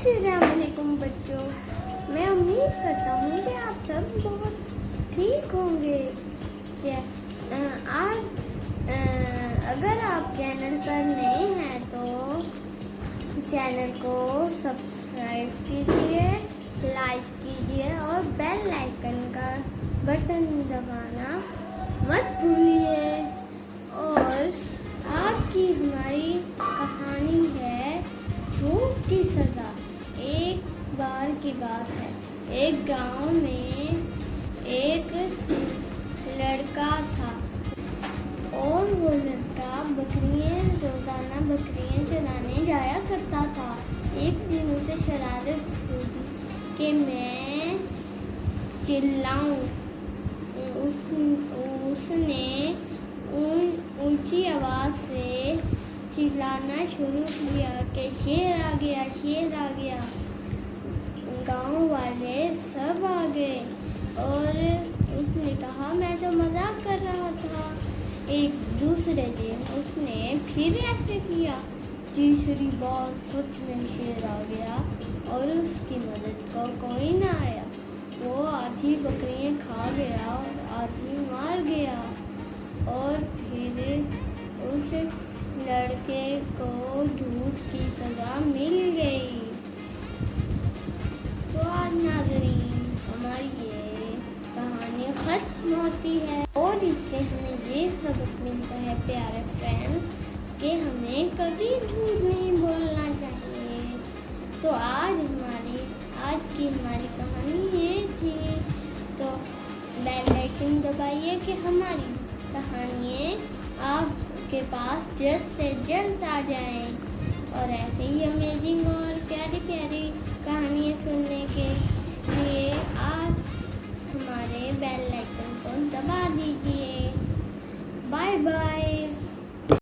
अस्सलाम वालेकुम बच्चों, मैं उम्मीद करता हूँ कि आप सब बहुत ठीक होंगे। अगर आप चैनल पर नए हैं तो चैनल को सब्सक्राइब कीजिए, लाइक कीजिए और बेल आइकन का बटन दबाना मत भूलिए। और आपकी हमारी कहानी है झूठ की सज़ा। एक बार की बात है, एक गांव में एक लड़का था और वो लड़का रोजाना बकरियां चराने जाया करता था। एक दिन उसे शरारत सूझी कि मैं चिल्लाऊं। उसने ऊंची आवाज से चिल्लाना शुरू किया कि शेर आ गया, शेर आ गया। गांव वाले सब आ गए और उसने कहा मैं तो मजाक कर रहा था। एक दूसरे दिन उसने फिर ऐसे किया। तीसरी बार सच में शेर आ गया और उसकी मदद को कोई ना आया। वो आधी बकरियां खा गया और आधी मार गया। और फिर उस लड़के को झूठ की सजा मिल गई। तो आज नाज़रीन हमारी ये कहानी खत्म होती है और इससे हमें ये सबक मिलता है प्यारे फ्रेंड्स कि हमें कभी झूठ नहीं बोलना चाहिए। तो आज की हमारी कहानी ये थी। तो बेल आइकन दबाइए कि हमारी कहानियाँ आपके पास जल्द से जल्द आ जाएं और ऐसे ही अमेजिंग और प्यारी प्यारी कहानियाँ सुनने के लिए आप हमारे बेल आइकन को दबा दीजिए। Bye bye.